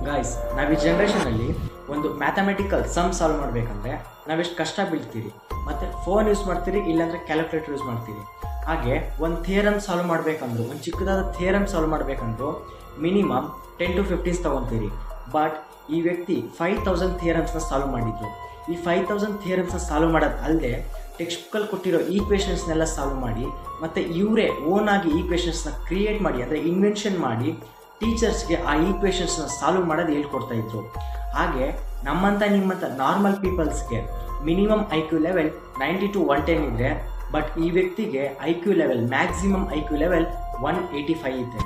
Guys, ನಾವು ಈ ಜನ್ರೇಷನಲ್ಲಿ ಒಂದು ಮ್ಯಾಥಮೆಟಿಕಲ್ ಸಮ್ ಸಾಲ್ವ್ ಮಾಡಬೇಕಂದ್ರೆ ನಾವೆಷ್ಟು ಕಷ್ಟ ಬೀಳ್ತೀರಿ, ಮತ್ತು ಫೋನ್ ಯೂಸ್ ಮಾಡ್ತೀರಿ, ಇಲ್ಲಾಂದರೆ ಕ್ಯಾಲ್ಕುಲೇಟರ್ ಯೂಸ್ ಮಾಡ್ತೀರಿ. ಹಾಗೆ ಒಂದು ಥಿಯರಮ್ ಸಾಲ್ವ್ ಮಾಡಬೇಕಂದ್ರು, ಒಂದು ಚಿಕ್ಕದಾದ ಥಿಯರಮ್ ಸಾಲ್ವ್ ಮಾಡಬೇಕಂದ್ರು ಮಿನಿಮಮ್ 10 to 15 ತೊಗೊತೀರಿ. ಬಟ್ ಈ ವ್ಯಕ್ತಿ 5000 ಥಿಯರಮ್ಸ್ನ ಸಾಲ್ವ್ ಮಾಡಿದ್ರು. ಈ 5000 ಥಿಯರಮ್ಸ್ನ ಸಾಲ್ವ್ ಮಾಡೋದು ಅಲ್ಲದೆ ಟೆಕ್ಸ್ಟ್ ಬುಕ್ಕಲ್ಲಿ ಕೊಟ್ಟಿರೋ ಈಕ್ವೇಷನ್ಸ್ನೆಲ್ಲ ಸಾಲ್ವ್ ಮಾಡಿ, ಮತ್ತು ಇವರೇ ಓನಾಗಿ ಈಕ್ವೇಷನ್ಸ್ನ ಕ್ರಿಯೇಟ್ ಮಾಡಿ, ಅಂದರೆ ಇನ್ವೆನ್ಷನ್ ಮಾಡಿ ಟೀಚರ್ಸ್ಗೆ ಆ ಈಕ್ವೇಷನ್ಸ್ನ ಸಾಲ್ವ್ ಮಾಡೋದು ಹೇಳ್ಕೊಡ್ತಾ ಇದ್ರು. ಹಾಗೆ ನಮ್ಮಂಥ ನಿಮ್ಮಂಥ ನಾರ್ಮಲ್ ಪೀಪಲ್ಸ್ಗೆ ಮಿನಿಮಮ್ IQ ಲೆವೆಲ್ 90 to 110 ಇದೆ. ಬಟ್ ಈ ವ್ಯಕ್ತಿಗೆ IQ level, maximum IQ level 185 ಇದೆ.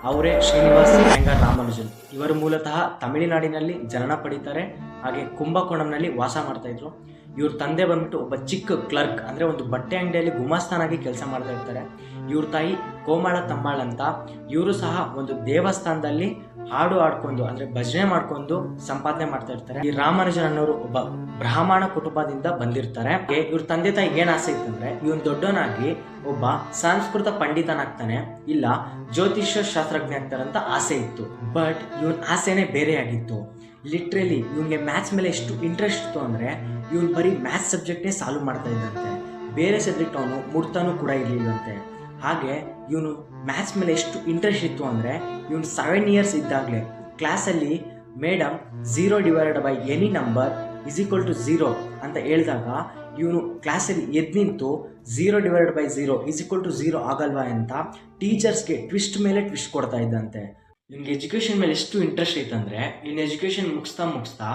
ಅವರೇ ಶ್ರೀನಿವಾಸ್ ಅಯ್ಯಂಗಾರ್ ರಾಮಾನುಜನ್. ಇವರು ಮೂಲತಃ ತಮಿಳುನಾಡಿನಲ್ಲಿ ಜನನ ಪಡೀತಾರೆ, ಹಾಗೆ ಕುಂಭಕೋಣಂನಲ್ಲಿ ವಾಸ ಮಾಡ್ತಾಯಿದ್ರು. ಇವ್ರ ತಂದೆ ಬಂದ್ಬಿಟ್ಟು ಒಬ್ಬ ಚಿಕ್ಕ ಕ್ಲರ್ಕ್, ಅಂದರೆ ಒಂದು ಬಟ್ಟೆ ಅಂಗಡಿಯಲ್ಲಿ ಗುಮಾಸ್ತಾನಾಗಿ ಕೆಲಸ ಮಾಡ್ತಾ ಇರ್ತಾರೆ. ಇವ್ರ ತಾಯಿ ಕೋಮಾಳ ತಂಬಾಳ್ ಅಂತ. ಇವರು ಸಹ ಒಂದು ದೇವಸ್ಥಾನದಲ್ಲಿ ಹಾಡು ಆಡ್ಕೊಂಡು, ಅಂದರೆ ಭಜನೆ ಮಾಡ್ಕೊಂಡು ಸಂಪಾದನೆ ಮಾಡ್ತಾ ಇರ್ತಾರೆ. ಈ ರಾಮಾನುಜನ್ ಅನ್ನೋರು ಒಬ್ಬ ಬ್ರಾಹ್ಮಣ ಕುಟುಂಬದಿಂದ ಬಂದಿರ್ತಾರೆ. ಇವ್ರ ತಂದೆ ತಾಯಿಗೆ ಏನು ಆಸೆ ಇತ್ತಂದ್ರೆ ಇವನ್ ದೊಡ್ಡವನಾಗಿ ಒಬ್ಬ ಸಂಸ್ಕೃತ ಪಂಡಿತನಾಗ್ತಾನೆ, ಇಲ್ಲ ಜ್ಯೋತಿಷ್ಯ ಶಾಸ್ತ್ರಜ್ಞ ಆಗ್ತಾರಂತ ಆಸೆ ಇತ್ತು. ಬಟ್ ಇವನ್ ಆಸೆನೇ ಬೇರೆ ಆಗಿತ್ತು. ಲಿಟ್ರಲಿ ಇವನಿಗೆ ಮ್ಯಾಥ್ಸ್ ಮೇಲೆ ಎಷ್ಟು ಇಂಟ್ರೆಸ್ಟ್ ಇತ್ತು ಅಂದರೆ ಇವನು ಬರೀ ಮ್ಯಾಥ್ಸ್ ಸಬ್ಜೆಕ್ಟ್ನೇ ಸಾಲ್ವ್ ಮಾಡ್ತಾ ಇದ್ದಂತೆ, ಬೇರೆ ಸಬ್ಜೆಕ್ಟ್ ಅವನು ಮುಟ್ತಾನೂ ಕೂಡ ಇರಲಿಲ್ಲಂತೆ. ಹಾಗೆ ಇವನು ಮ್ಯಾಥ್ಸ್ ಮೇಲೆ ಎಷ್ಟು ಇಂಟ್ರೆಸ್ಟ್ ಇತ್ತು ಅಂದರೆ ಇವನು 7 years ಇದ್ದಾಗಲೇ ಕ್ಲಾಸಲ್ಲಿ ಮೇಡಮ್ 0/ಎನಿ ನಂಬರ್ = 0 ಅಂತ ಹೇಳಿದಾಗ ಇವನು ಕ್ಲಾಸಲ್ಲಿ ಎದ್ದು ನಿಂತು 0/0 = 0 ಆಗಲ್ವಾ ಅಂತ ಟೀಚರ್ಸ್ಗೆ ಟ್ವಿಸ್ಟ್ ಮೇಲೆ ಟ್ವಿಸ್ಟ್ ಕೊಡ್ತಾ ಇದ್ದಂತೆ. ನಿಮ್ಗೆ ಎಜುಕೇಷನ್ ಮೇಲೆ ಎಷ್ಟು ಇಂಟ್ರೆಸ್ಟ್ ಐತಂದರೆ ಇನ್ನು ಎಜುಕೇಷನ್ ಮುಗಿಸ್ತಾ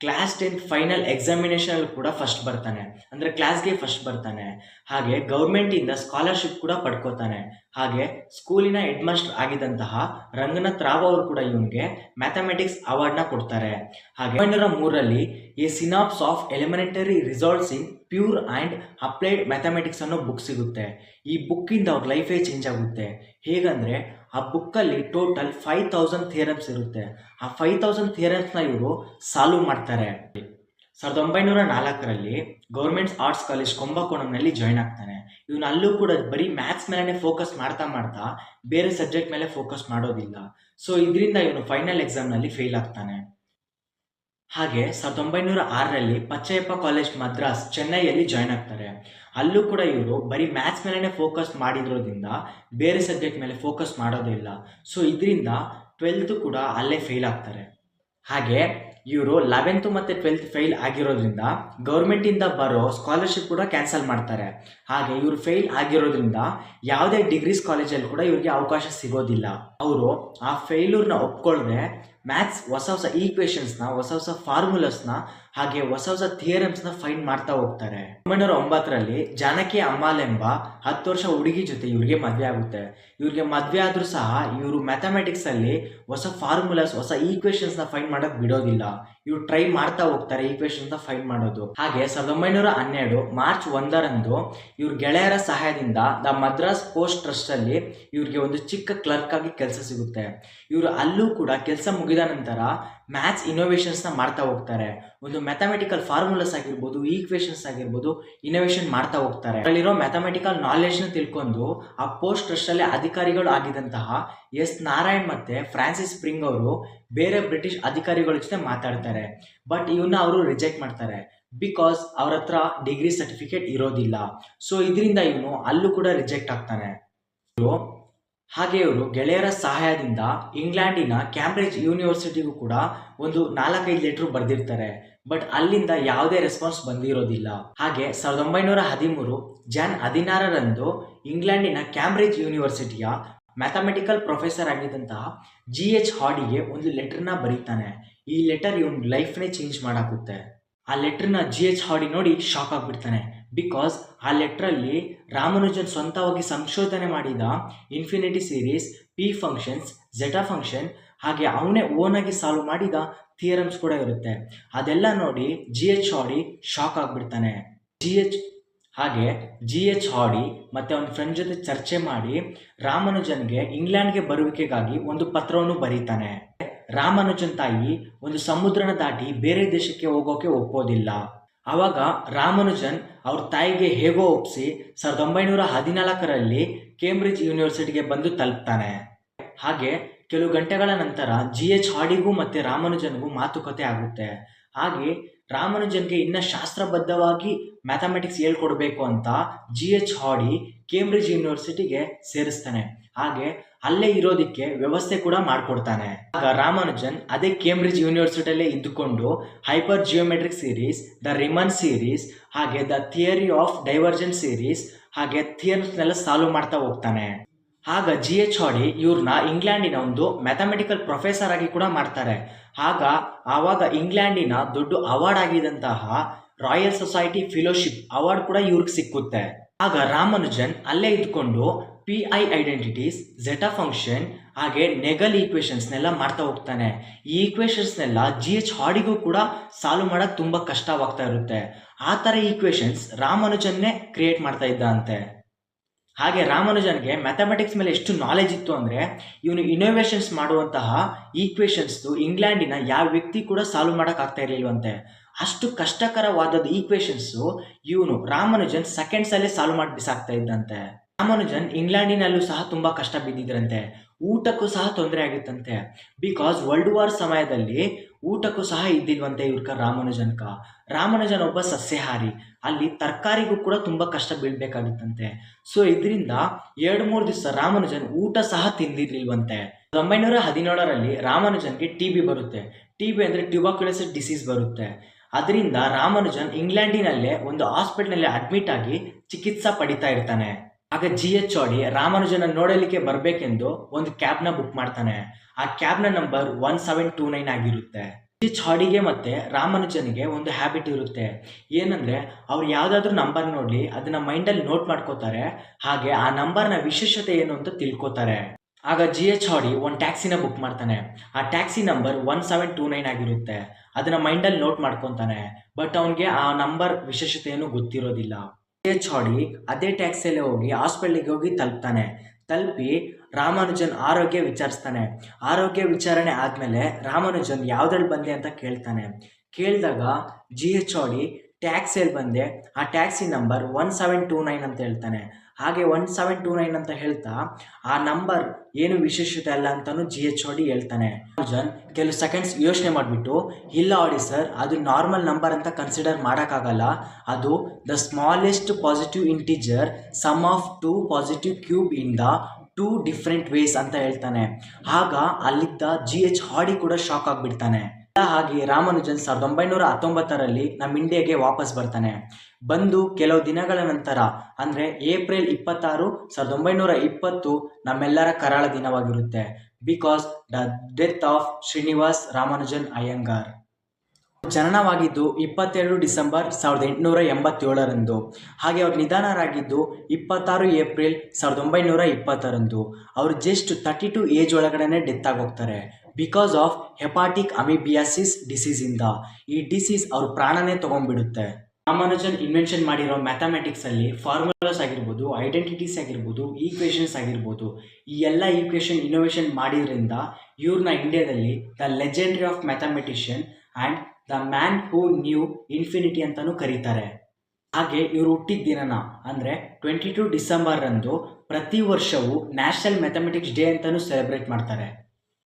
ಕ್ಲಾಸ್ 10 ಫೈನಲ್ ಎಕ್ಸಾಮಿನೇಷನಲ್ಲಿ ಕೂಡ ಫಸ್ಟ್ ಬರ್ತಾನೆ, ಅಂದರೆ ಕ್ಲಾಸ್ಗೆ ಫಸ್ಟ್ ಬರ್ತಾನೆ. ಹಾಗೆ ಗೌರ್ಮೆಂಟಿಂದ ಸ್ಕಾಲರ್ಶಿಪ್ ಕೂಡ ಪಡ್ಕೋತಾನೆ. ಹಾಗೆ ಸ್ಕೂಲಿನ ಹೆಡ್ ಮಾಸ್ಟರ್ ಆಗಿದ್ದಂತಹ ರಂಗನಾಥ್ ರಾವ್ ಅವರು ಕೂಡ ಇವನಿಗೆ ಮ್ಯಾಥಮೆಟಿಕ್ಸ್ ಅವಾರ್ಡ್ನ ಕೊಡ್ತಾರೆ. ಹಾಗೆ 1903ರಲ್ಲಿ a synopsis of elementary results in pure and applied mathematics ಅನ್ನೋ ಬುಕ್ ಸಿಗುತ್ತೆ. ಈ ಬುಕ್ಕಿಂದ ಅವ್ರ ಲೈಫೇ ಚೇಂಜ್ ಆಗುತ್ತೆ. ಹೇಗಂದರೆ ಆ ಬುಕ್ಕಲ್ಲಿ ಟೋಟಲ್ 5000 ಥಿಯರಮ್ಸ್ ಇರುತ್ತೆ. ಆ 5000 ಥಿಯರಮ್ಸ್ನ ಇವರು ಸಾಲ್ವ್ ಮಾಡ್ತಾರೆ. 1904ರಲ್ಲಿ ಗೌರ್ಮೆಂಟ್ಸ್ ಆರ್ಟ್ಸ್ ಕಾಲೇಜ್ ಕುಂಭಕೋಣಂನಲ್ಲಿ ಜಾಯ್ನ್ ಆಗ್ತಾನೆ. ಇವನು ಅಲ್ಲೂ ಕೂಡ ಬರೀ ಮ್ಯಾಥ್ಸ್ ಮೇಲೆ ಫೋಕಸ್ ಮಾಡ್ತಾ ಬೇರೆ ಸಬ್ಜೆಕ್ಟ್ ಮೇಲೆ ಫೋಕಸ್ ಮಾಡೋದಿಲ್ಲ. ಸೊ ಇದರಿಂದ ಇವನು ಫೈನಲ್ ಎಕ್ಸಾಮ್ನಲ್ಲಿ ಫೇಲ್ ಆಗ್ತಾನೆ. ಹಾಗೆ 1906ರಲ್ಲಿ ಪಚ್ಚಯ್ಯಪ್ಪ ಕಾಲೇಜ್ ಮದ್ರಾಸ್ ಚೆನ್ನೈಯಲ್ಲಿ ಜಾಯ್ನ್ ಆಗ್ತಾರೆ. ಅಲ್ಲೂ ಕೂಡ ಇವರು ಬರೀ ಮ್ಯಾಥ್ಸ್ ಮೇಲೆ ಫೋಕಸ್ ಮಾಡಿರೋದ್ರಿಂದ ಬೇರೆ ಸಬ್ಜೆಕ್ಟ್ ಮೇಲೆ ಫೋಕಸ್ ಮಾಡೋದಿಲ್ಲ. ಸೊ ಇದರಿಂದ 12th ಕೂಡ ಅಲ್ಲೇ ಫೇಲ್ ಆಗ್ತಾರೆ. ಹಾಗೆ ಇವರು 11th ಮತ್ತು 12th ಫೇಲ್ ಆಗಿರೋದ್ರಿಂದ ಗೌರ್ಮೆಂಟಿಂದ ಬರೋ ಸ್ಕಾಲರ್ಶಿಪ್ ಕೂಡ ಕ್ಯಾನ್ಸಲ್ ಮಾಡ್ತಾರೆ. ಹಾಗೆ ಇವರು ಫೇಲ್ ಆಗಿರೋದ್ರಿಂದ ಯಾವುದೇ ಡಿಗ್ರೀಸ್ ಕಾಲೇಜಲ್ಲಿ ಕೂಡ ಇವ್ರಿಗೆ ಅವಕಾಶ ಸಿಗೋದಿಲ್ಲ. ಅವರು ಆ ಫೇಲ್ಯೂರ್ನ ಒಪ್ಕೊಳ್ಳದೆ ಮ್ಯಾಥ್ಸ್ ಹೊಸ ಈಕ್ವೇಷನ್ಸ್ನ, ಹೊಸ ಫಾರ್ಮುಲಾಸ್ನ, ಹಾಗೆ ಹೊಸ ಥಿಯರಮ್ಸ್ನ ಫೈಂಡ್ ಮಾಡ್ತಾ ಹೋಗ್ತಾರೆ. 1909ರಲ್ಲಿ ಜಾನಕಿ ಅಮ್ಮಾಲ್ ಎಂಬ 10 ವರ್ಷ ಹುಡುಗಿ ಜೊತೆ ಇವ್ರಿಗೆ ಮದುವೆ ಆಗುತ್ತೆ. ಇವ್ರಿಗೆ ಮದುವೆ ಆದರೂ ಸಹ ಇವರು ಮ್ಯಾಥಮೆಟಿಕ್ಸಲ್ಲಿ ಹೊಸ ಫಾರ್ಮುಲಾಸ್, ಹೊಸ ಈಕ್ವೇಷನ್ಸ್ನ ಫೈಂಡ್ ಮಾಡೋಕ್ಕೆ ಬಿಡೋದಿಲ್ಲ. ಇವ್ರು ಟ್ರೈ ಮಾಡ್ತಾ ಹೋಗ್ತಾರೆ ಈಕ್ವೇಷನ್ಸ್ನ ಫೈಂಡ್ ಮಾಡೋದು. ಹಾಗೆ 1912 ಮಾರ್ಚ್ 1ರಂದು ಇವ್ರ ಗೆಳೆಯರ ಸಹಾಯದಿಂದ ದ ಮದ್ರಾಸ್ ಪೋಸ್ಟ್ ಟ್ರಸ್ಟಲ್ಲಿ ಇವ್ರಿಗೆ ಒಂದು ಚಿಕ್ಕ ಕ್ಲರ್ಕ್ ಆಗಿ ಕೆಲಸ ಸಿಗುತ್ತೆ. ಇವರು ಅಲ್ಲೂ ಕೂಡ ಕೆಲಸ ಮುಗಿದ ನಂತರ ಮ್ಯಾಥ್ಸ್ ಇನೋವೇಷನ್ಸ್ನ ಮಾಡ್ತಾ ಹೋಗ್ತಾರೆ. ಒಂದು ಮ್ಯಾಥಮೆಟಿಕಲ್ ಫಾರ್ಮುಲಾಸ್ ಆಗಿರ್ಬೋದು, ಈಕ್ವೇಷನ್ಸ್ ಆಗಿರ್ಬೋದು, ಇನೋವೇಷನ್ ಮಾಡ್ತಾ ಹೋಗ್ತಾರೆ. ಅಲ್ಲಿರೋ ಮ್ಯಾಥಮೆಟಿಕಲ್ ನಾಲೆಜ್ನ ತಿಳ್ಕೊಂಡು ಆ ಪೋಸ್ಟ್ ಟ್ರಸ್ಟಲ್ಲಿ ಅಧಿಕಾರಿಗಳು ಆಗಿದ್ದಂತಹ S. ನಾರಾಯಣ್ ಮತ್ತು ಫ್ರಾನ್ಸಿಸ್ ಸ್ಪ್ರಿಂಗ್ ಅವರು ಬೇರೆ ಬ್ರಿಟಿಷ್ ಅಧಿಕಾರಿಗಳ ಜೊತೆ ಮಾತಾಡ್ತಾರೆ. ಬಟ್ ಇವನ್ನ ಅವರು ರಿಜೆಕ್ಟ್ ಮಾಡ್ತಾರೆ, ಬಿಕಾಸ್ ಅವ್ರ ಹತ್ರ ಡಿಗ್ರಿ ಸರ್ಟಿಫಿಕೇಟ್ ಇರೋದಿಲ್ಲ. ಸೊ ಇದರಿಂದ ಇವನು ಅಲ್ಲೂ ಕೂಡ ರಿಜೆಕ್ಟ್ ಆಗ್ತಾನೆ. ಹಾಗೆ ಇವರು ಗೆಳೆಯರ ಸಹಾಯದಿಂದ ಇಂಗ್ಲೆಂಡಿನ ಕ್ಯಾಂಬ್ರಿಡ್ಜ್ ಯೂನಿವರ್ಸಿಟಿಗೂ ಕೂಡ ಒಂದು 4-5 ಲೆಟ್ರು ಬರೆದಿರ್ತಾರೆ. ಬಟ್ ಅಲ್ಲಿಂದ ಯಾವುದೇ ರೆಸ್ಪಾನ್ಸ್ ಬಂದಿರೋದಿಲ್ಲ. ಹಾಗೆ 1913 ಜಾನ್ 16ರಂದು ಇಂಗ್ಲೆಂಡಿನ ಕ್ಯಾಂಬ್ರಿಡ್ಜ್ ಯೂನಿವರ್ಸಿಟಿಯ ಮ್ಯಾಥಮೆಟಿಕಲ್ ಪ್ರೊಫೆಸರ್ ಆಗಿದ್ದಂತಹ G.H. ಹಾರ್ಡಿಗೆ ಒಂದು ಲೆಟರ್ನ ಬರೀತಾನೆ. ಈ ಲೆಟರ್ ಇವನ್ ಲೈಫ್ನೇ ಚೇಂಜ್ ಮಾಡಾಕುತ್ತೆ. ಆ ಲೆಟ್ರನ್ನ G.H. ಹಾರ್ಡಿ ನೋಡಿ ಶಾಕ್ ಆಗಿಬಿಡ್ತಾನೆ. ಬಿಕಾಸ್ ಆ ಲೆಟ್ರಲ್ಲಿ ರಾಮಾನುಜನ್ ಸ್ವಂತವಾಗಿ ಸಂಶೋಧನೆ ಮಾಡಿದ infinity series, P functions, zeta function, ಹಾಗೆ ಅವನೇ ಓನಾಗಿ ಸಾಲ್ವ್ ಮಾಡಿದ ಥಿಯರಮ್ಸ್ ಕೂಡ ಇರುತ್ತೆ. ಅದೆಲ್ಲ ನೋಡಿ G.H. ಹಾರ್ಡಿ ಶಾಕ್ ಆಗಿಬಿಡ್ತಾನೆ. G.H. ಹಾರ್ಡಿ ಮತ್ತು ಅವನ ಫ್ರೆಂಡ್ ಜೊತೆ ಚರ್ಚೆ ಮಾಡಿ ರಾಮಾನುಜನ್ಗೆ ಇಂಗ್ಲೆಂಡ್ಗೆ ಬರುವಿಕೆಗಾಗಿ ಒಂದು ಪತ್ರವನ್ನು ಬರೀತಾನೆ. ರಾಮಾನುಜನ್ ತಾಯಿ ಒಂದು ಸಮುದ್ರನ ದಾಟಿ ಬೇರೆ ದೇಶಕ್ಕೆ ಹೋಗೋಕೆ ಒಪ್ಪೋದಿಲ್ಲ. ಆವಾಗ ರಾಮಾನುಜನ್ ಅವ್ರ ತಾಯಿಗೆ ಹೇಗೋ ಒಪ್ಪಿಸಿ 1914ರಲ್ಲಿ ಕೇಂಬ್ರಿಡ್ಜ್ ಯೂನಿವರ್ಸಿಟಿಗೆ ಬಂದು ತಲುಪ್ತಾನೆ. ಹಾಗೆ ಕೆಲವು ಗಂಟೆಗಳ ನಂತರ GH ಹಾರ್ಡಿಗೂ ಮತ್ತು ರಾಮಾನುಜನ್ಗೂ ಮಾತುಕತೆ ಆಗುತ್ತೆ. ಹಾಗೆ ರಾಮಾನುಜನ್ಗೆ ಇನ್ನು ಶಾಸ್ತ್ರಬದ್ಧವಾಗಿ ಮ್ಯಾಥಮೆಟಿಕ್ಸ್ ಹೇಳ್ಕೊಡ್ಬೇಕು ಅಂತ GH ಹಾರ್ಡಿ ಕೇಂಬ್ರಿಡ್ಜ್ ಯೂನಿವರ್ಸಿಟಿಗೆ ಸೇರಿಸ್ತಾನೆ. ಹಾಗೆ ಅಲ್ಲೇ ಇರೋದಕ್ಕೆ ವ್ಯವಸ್ಥೆ ಕೂಡ ಮಾಡಿಕೊಡ್ತಾನೆ. ಆಗ ರಾಮಾನುಜನ್ ಅದೇ ಕೇಂಬ್ರಿಡ್ಜ್ ಯೂನಿವರ್ಸಿಟಿಯಲ್ಲೇ ಇದ್ದುಕೊಂಡು hypergeometric series, the Riemann series, ಹಾಗೆ the theory of divergent series, ಹಾಗೆ ಥಿಯರಮ್ಸ್ನೆಲ್ಲ ಸಾಲ್ವ್ ಮಾಡ್ತಾ ಹೋಗ್ತಾನೆ. ಆಗ GH ಹಾರ್ಡಿ ಇವ್ರನ್ನ ಇಂಗ್ಲೆಂಡಿನ ಒಂದು ಮ್ಯಾಥಮೆಟಿಕಲ್ ಪ್ರೊಫೆಸರ್ ಆಗಿ ಕೂಡ ಮಾಡ್ತಾರೆ. ಆವಾಗ ಇಂಗ್ಲೆಂಡಿನ ದೊಡ್ಡ ಅವಾರ್ಡ್ ಆಗಿದ್ದಂತಹ ರಾಯಲ್ ಸೊಸೈಟಿ ಫೆಲೋಶಿಪ್ ಅವಾರ್ಡ್ ಕೂಡ ಇವ್ರಿಗೆ ಸಿಕ್ಕುತ್ತೆ. ಆಗ ರಾಮಾನುಜನ್ ಅಲ್ಲೇ ಇದ್ಕೊಂಡು PI ಐಡೆಂಟಿಟೀಸ್, ಝೆಟಾ ಫಂಕ್ಷನ್, ಹಾಗೆ ನೆಗಲ್ ಈಕ್ವೇಷನ್ಸ್ನೆಲ್ಲ ಮಾಡ್ತಾ ಹೋಗ್ತಾನೆ. ಈ ಈಕ್ವೇಷನ್ಸ್ನೆಲ್ಲ GH ಹಾರ್ಡಿಗೂ ಕೂಡ ಸಾಲ್ವ್ ಮಾಡೋಕ್ಕೆ ತುಂಬ ಕಷ್ಟವಾಗ್ತಾ ಇರುತ್ತೆ. ಆ ಥರ ಈಕ್ವೇಷನ್ಸ್ ರಾಮಾನುಜನ್ನೇ ಕ್ರಿಯೇಟ್ ಮಾಡ್ತಾ ಇದ್ದ ಅಂತೆ. ಹಾಗೆ ರಾಮಾನುಜನ್ಗೆ ಮ್ಯಾಥಮೆಟಿಕ್ಸ್ ಮೇಲೆ ಎಷ್ಟು ನಾಲೆಜ್ ಇತ್ತು ಅಂದರೆ ಇವನು ಇನೋವೇಷನ್ಸ್ ಮಾಡುವಂತಹ ಈಕ್ವೇಷನ್ಸ್ದು ಇಂಗ್ಲೆಂಡಿನ ಯಾವ ವ್ಯಕ್ತಿ ಕೂಡ ಸಾಲ್ವ್ ಮಾಡೋಕ್ಕಾಗ್ತಾ ಇರಲಿಲ್ವಂತೆ. ಅಷ್ಟು ಕಷ್ಟಕರವಾದದ್ದು ಈಕ್ವೇಷನ್ಸು ಇವನು ರಾಮಾನುಜನ್ ಸೆಕೆಂಡ್ಸಲ್ಲೇ ಸಾಲ್ವ್ ಮಾಡಿ ಬಿಸಾಕ್ತಾ ಇದ್ದಂತೆ. ರಾಮಾನುಜನ್ ಇಂಗ್ಲೆಂಡಿನಲ್ಲೂ ಸಹ ತುಂಬ ಕಷ್ಟ ಬಿದ್ದಿದ್ರಂತೆ. ಊಟಕ್ಕೂ ಸಹ ತೊಂದರೆ ಆಗಿತ್ತಂತೆ. ಬಿಕಾಸ್ ವರ್ಲ್ಡ್ ವಾರ್ ಸಮಯದಲ್ಲಿ ಊಟಕ್ಕೂ ಸಹ ಇದ್ದಿಲ್ವಂತೆ ಇವ್ರ ರಾಮಾನುಜನ್ ಒಬ್ಬ ಸಸ್ಯಾಹಾರಿ. ಅಲ್ಲಿ ತರಕಾರಿಗೂ ಕೂಡ ತುಂಬ ಕಷ್ಟ ಬೀಳ್ಬೇಕಾಗಿತ್ತಂತೆ. ಸೊ ಇದರಿಂದ 2-3 ದಿವಸ ರಾಮಾನುಜನ್ ಊಟ ಸಹ ತಿಂದಿರ್ಲಿಲ್ವಂತೆ. 1917ರಲ್ಲಿ ರಾಮಾನುಜನ್ಗೆ TB ಬರುತ್ತೆ. TB ಅಂದರೆ ಟ್ಯೂಬರ್ಕ್ಯುಲೋಸಿಸ್ ಡಿಸೀಸ್ ಬರುತ್ತೆ. ಅದರಿಂದ ರಾಮಾನುಜನ್ ಇಂಗ್ಲೆಂಡಿನಲ್ಲೇ ಒಂದು ಹಾಸ್ಪಿಟಲ್ನಲ್ಲಿ ಅಡ್ಮಿಟ್ ಆಗಿ ಚಿಕಿತ್ಸೆ ಪಡಿತಾ ಇರ್ತಾನೆ. ಆಗ GH ಹಾರ್ಡಿ ರಾಮಾನುಜನ ನೋಡಲಿಕ್ಕೆ ಬರಬೇಕೆಂದು ಒಂದು ಕ್ಯಾಬ್ನ ಬುಕ್ ಮಾಡ್ತಾನೆ. ಆ ಕ್ಯಾಬ್ನ ನಂಬರ್ 1729 ಆಗಿರುತ್ತೆ. GH ಹಾರ್ಡಿಗೆ ಮತ್ತು ರಾಮಾನುಜನ್ಗೆ ಒಂದು ಹ್ಯಾಬಿಟ್ ಇರುತ್ತೆ. ಏನಂದರೆ ಅವ್ರು ಯಾವುದಾದ್ರೂ ನಂಬರ್ ನೋಡಲಿ ಅದನ್ನು ಮೈಂಡಲ್ಲಿ ನೋಟ್ ಮಾಡ್ಕೋತಾರೆ. ಹಾಗೆ ಆ ನಂಬರ್ನ ವಿಶೇಷತೆ ಏನು ಅಂತ ತಿಳ್ಕೊತಾರೆ. ಆಗ GH ಹಾರ್ಡಿ ಒಂದು ಟ್ಯಾಕ್ಸಿನ ಬುಕ್ ಮಾಡ್ತಾನೆ. ಆ ಟ್ಯಾಕ್ಸಿ ನಂಬರ್ 1729 ಆಗಿರುತ್ತೆ. ಅದನ್ನು ಮೈಂಡಲ್ಲಿ ನೋಟ್ ಮಾಡ್ಕೊತಾನೆ. ಬಟ್ ಅವನಿಗೆ ಆ ನಂಬರ್ ವಿಶೇಷತೆಯನ್ನು ಗೊತ್ತಿರೋದಿಲ್ಲ. GH ಹಾರ್ಡಿ ಅದೇ ಟ್ಯಾಕ್ಸಿಯಲ್ಲೇ ಹೋಗಿ ಹಾಸ್ಪಿಟ್ಲಿಗೆ ಹೋಗಿ ತಲುಪಿ ರಾಮಾನುಜನ್ ಆರೋಗ್ಯ ವಿಚಾರಿಸ್ತಾನೆ. ಆರೋಗ್ಯ ವಿಚಾರಣೆ ಆದಮೇಲೆ ರಾಮಾನುಜನ್ ಯಾವುದ್ರಲ್ಲಿ ಬಂದೆ ಅಂತ ಕೇಳಿದಾಗ GH ಹಾರ್ಡಿ ಟ್ಯಾಕ್ಸಿಯಲ್ಲಿ ಬಂದೆ, ಆ ಟ್ಯಾಕ್ಸಿ ನಂಬರ್ 1729 ಅಂತ ಹೇಳ್ತಾನೆ. ಹಾಗೆ 1729 ಅಂತ ಹೇಳ್ತಾ ಆ ನಂಬರ್ ಏನು ವಿಶೇಷತೆ ಅಲ್ಲ ಅಂತಲೂ GH ಹಾರ್ಡಿ ಹೇಳ್ತಾನೆ. ರಾಮಾನುಜನ್ ಕೆಲವು ಸೆಕೆಂಡ್ಸ್ ಯೋಚನೆ ಮಾಡಿಬಿಟ್ಟು, ಇಲ್ಲ ಹಾರ್ಡಿ ಸರ್, ಅದು ನಾರ್ಮಲ್ ನಂಬರ್ ಅಂತ ಕನ್ಸಿಡರ್ ಮಾಡೋಕ್ಕಾಗಲ್ಲ, ಅದು the smallest positive integer sum of 2 positive cube in the 2 different ways ಅಂತ ಹೇಳ್ತಾನೆ. ಆಗ ಅಲ್ಲಿದ್ದ GH ಹಾರ್ಡಿ ಕೂಡ ಶಾಕ್ ಆಗಿಬಿಡ್ತಾನೆ. ಹಾಗೆ ರಾಮಾನುಜನ್ 1919ರಲ್ಲಿ ನಮ್ಮ ಇಂಡಿಯಾಗೆ ವಾಪಸ್ ಬರ್ತಾನೆ. ಬಂದು ಕೆಲವು ದಿನಗಳ ನಂತರ ಅಂದರೆ ಏಪ್ರಿಲ್ 26, 1920 ನಮ್ಮೆಲ್ಲರ ಕರಾಳ ದಿನವಾಗಿರುತ್ತೆ. Because the death of Srinivas Ramanujan Iyengar. ಜನನವಾಗಿದ್ದು 22 ಡಿಸೆಂಬರ್ 1887ರಂದು. ಹಾಗೆ ಅವ್ರು ನಿಧನರಾಗಿದ್ದು 26 ಏಪ್ರಿಲ್ 1920ರಂದು. ಅವರು ಜಸ್ಟ್ 32 ಏಜ್ ಒಳಗಡೆ ಡೆತ್ ಆಗೋಗ್ತಾರೆ. ಬಿಕಾಸ್ ಆಫ್ ಹೆಪಾಟಿಕ್ ಅಮೀಬಿಯಾಸಿಸ್ ಡಿಸೀಸಿಂದ. ಈ ಡಿಸೀಸ್ ಅವ್ರ ಪ್ರಾಣನೇ ತೊಗೊಂಡ್ಬಿಡುತ್ತೆ. ರಾಮಾನುಜನ್ ಇನ್ವೆನ್ಷನ್ ಮಾಡಿರೋ ಮ್ಯಾಥಮೆಟಿಕ್ಸಲ್ಲಿ ಫಾರ್ಮುಲಾಸ್ ಆಗಿರ್ಬೋದು, ಐಡೆಂಟಿಟೀಸ್ ಆಗಿರ್ಬೋದು, ಈಕ್ವೇಷನ್ಸ್ ಆಗಿರ್ಬೋದು, ಈ ಎಲ್ಲ ಈಕ್ವೇಷನ್ ಇನೋವೇಷನ್ ಮಾಡಿದ್ರಿಂದ ಇವ್ರನ್ನ ಇಂಡಿಯಾದಲ್ಲಿ the legendary of mathematician and the man who knew infinity ಅಂತಲೂ ಕರೀತಾರೆ. ಹಾಗೆ ಇವರು ಹುಟ್ಟಿದ ದಿನನ ಅಂದರೆ 22 ಡಿಸೆಂಬರ್ರಂದು ಪ್ರತಿ ವರ್ಷವೂ ನ್ಯಾಷನಲ್ ಮ್ಯಾಥಮೆಟಿಕ್ಸ್ ಡೇ ಅಂತಲೂ ಸೆಲೆಬ್ರೇಟ್ ಮಾಡ್ತಾರೆ.